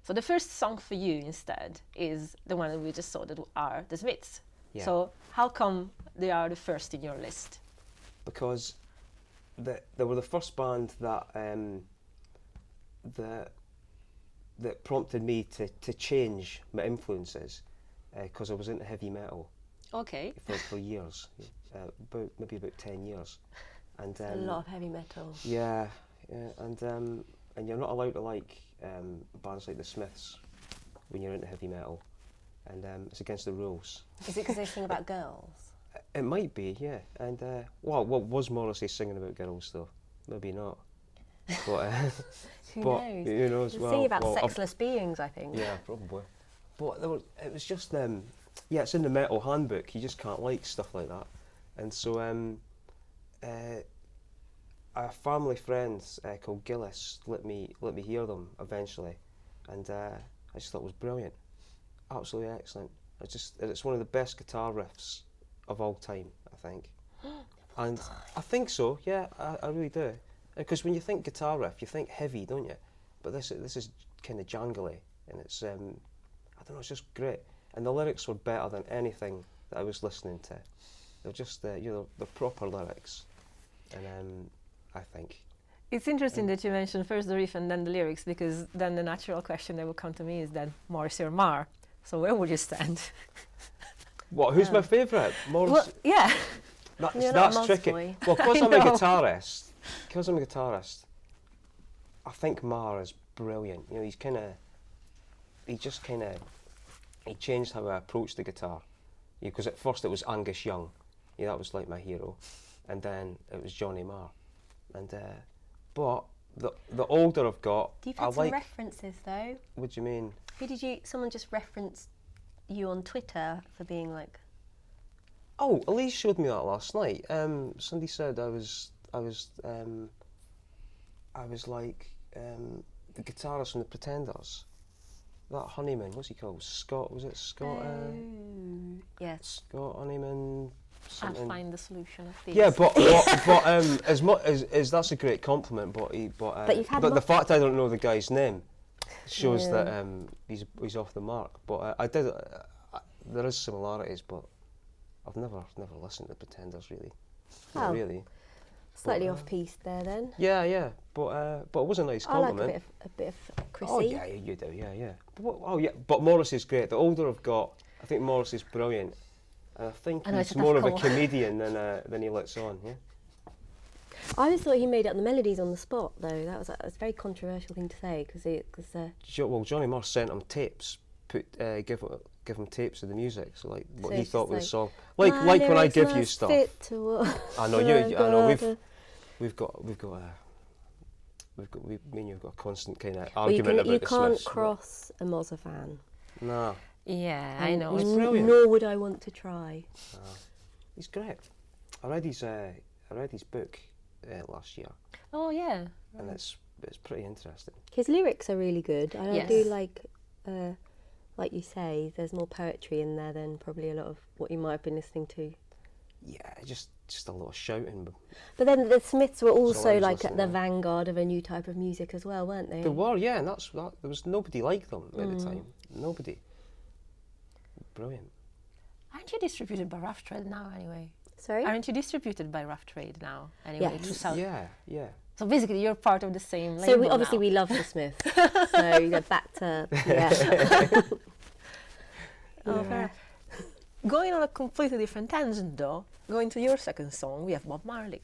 So the first song for you instead is the one that we just saw, that are the Smiths. Yeah. So how come they are the first in your list? Because they were the first band that that prompted me to change my influences, because I was into heavy metal Okay. for years, maybe about 10 years. And A lot of heavy metal. yeah, and you're not allowed to like bands like the Smiths when you're into heavy metal, and it's against the rules. Is it because they sing about girls? It might be, yeah. And well, was Morrissey singing about girls though? Maybe not. But Who but knows? who knows? They Well, sing about well, sexless beings, I think. yeah, probably. But it was just yeah, it's in the metal handbook. You just can't like stuff like that. And so a family friend called Gillis let me hear them eventually, and I just thought it was brilliant, absolutely excellent. It's one of the best guitar riffs of all time, I think. And I think so, yeah, I really do. Because when you think guitar riff, you think heavy, don't you? But this is kind of jangly, and it's I don't know, it's just great. And the lyrics were better than anything that I was listening to. They're just the proper lyrics, and I think. It's interesting that you mentioned first the riff and then the lyrics, because then the natural question that will come to me is then Morrissey or Marr. So where would you stand? What? Who's my favourite? Well, Morrissey. yeah. You're not a That's Moz tricky. boy. Well, because I I'm a know. guitarist. Because I'm a guitarist, I think Marr is brilliant. You know, he changed how I approached the guitar. Because at first it was Angus Young, that was like my hero, and then it was Johnny Marr, and but the older I've got, You've I had some like. references though. What do you mean? Someone just referenced you on Twitter for being like, Oh, Elise showed me that last night. Somebody said I was like the guitarist from the Pretenders. That Honeyman, what's he called? Scott, was it Scott? yes. Scott Honeyman. I'll Something. find the solution of this. Yeah, but as much as that's a great compliment, but you've had the fact I don't know the guy's name shows that he's off the mark. But there is similarities, but I've never listened to Pretenders really. Not Oh. really. Slightly off piece there then. Yeah, but it was a nice I like compliment. a bit of Chrissy. Oh yeah, you do, yeah. But Morrissey's great. The older I've got, I think Morrissey's brilliant. And I think I know, he's it's a more of tough a call. comedian than he lets on. Yeah. I always thought he made up the melodies on the spot though. That was a very controversial thing to say because Well, Johnny Marr sent him tapes. Give him tapes of the music. So like what So he it's thought just was like, a song. Like when I give you stuff. I know you. I know me and you've got a constant kind of argument about you the can't Smiths. cross a Mozza fan. No, Yeah, I know. He's brilliant. Nor would I want to try. he's great. I read his book last year, Oh, yeah. and it's pretty interesting. His lyrics are really good. I Yes. do like you say, there's more poetry in there than probably a lot of what you might have been listening to. Yeah, just a lot of shouting. But then the Smiths were I also was like at listening the to. vanguard of a new type of music as well, weren't they? There were, yeah, and that. There was nobody like them at the time. Nobody. Brilliant. Aren't you distributed by Rough Trade now, anyway? Sorry? Aren't you distributed by Rough Trade now, anyway? Yes. To sell? Yeah. So basically, you're part of the same label So we now. love the Smiths. So you go back to Oh, fair. Going on a completely different tangent, though, going to your second song, we have Bob Marley.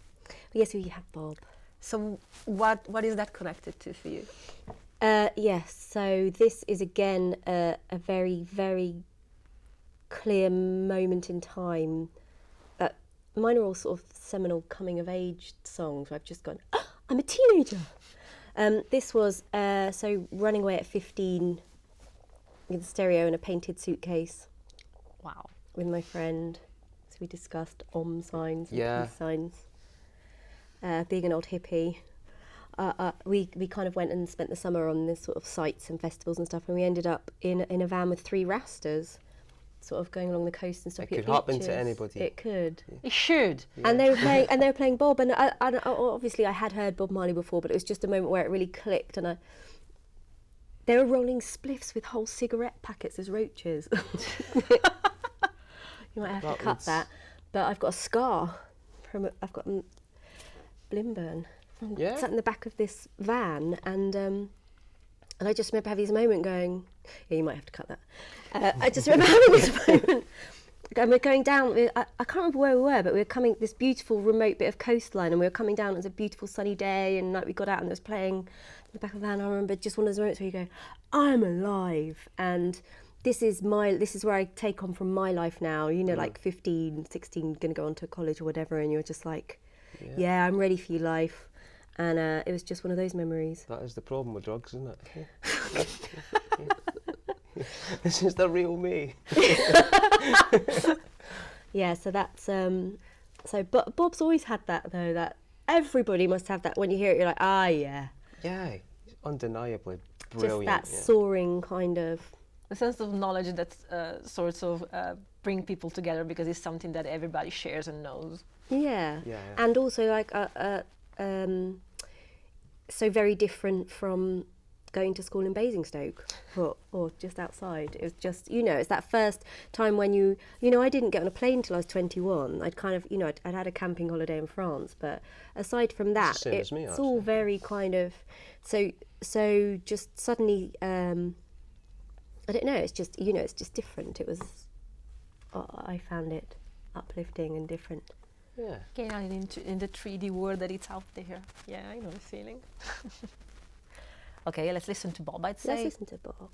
Yes, we have Bob. So what is that connected to for you? Yes, so this is again a very, very clear moment in time. Mine are all sort of seminal coming-of-age songs where I've just gone, oh, I'm a teenager. This was, so running away at 15 with a stereo and a painted suitcase Wow. with my friend. So we discussed signs and Yeah. peace signs. Being an old hippie. We kind of went and spent the summer on this sort of sites and festivals and stuff, and we ended up in a van with 3 Rastas, sort of going along the coast and stopping It at could happen to beaches. anybody. It could. It should. And they were playing Bob, and I obviously I had heard Bob Marley before, but it was just a moment where it really clicked, and They were rolling spliffs with whole cigarette packets as roaches. You might have to cut that. But I've got a scar I've got a blimburn. Yeah. Sat in the back of this van, and I just remember having this moment going, yeah, you might have to cut that. I just remember having this moment. And we're going down, I can't remember where we were, but we were coming this beautiful remote bit of coastline, and we were coming down. It was a beautiful sunny day, and like we got out and it was playing in the back of the van. I remember just one of those moments where you go, I'm alive, and this is where I take on from my life now. You know, like 15, 16, going to go on to college or whatever, and you're just like, yeah, I'm ready for your life. And it was just one of those memories. That is the problem with drugs, isn't it? This is the real me. Yeah, so that's but Bob's always had that though, that everybody must have that. When you hear it, you're like, ah, yeah. Yeah, undeniably brilliant. Just that soaring kind of... A sense of knowledge that sorts of bring people together because it's something that everybody shares and knows. Yeah. Yeah. And also like so very different from going to school in Basingstoke or just outside. It was just, you know, it's that first time when you know, I didn't get on a plane until I was 21. I'd kind of, you know, I'd had a camping holiday in France, but aside from that, It's the same as me, it's all very kind of, so just suddenly, I don't know, it's just, you know, it's just different. It was, I found it uplifting and different. Yeah. Getting out in the 3D world that it's out there. Yeah, I know the feeling. Okay, let's listen to Bob, I'd say. Let's listen to Bob.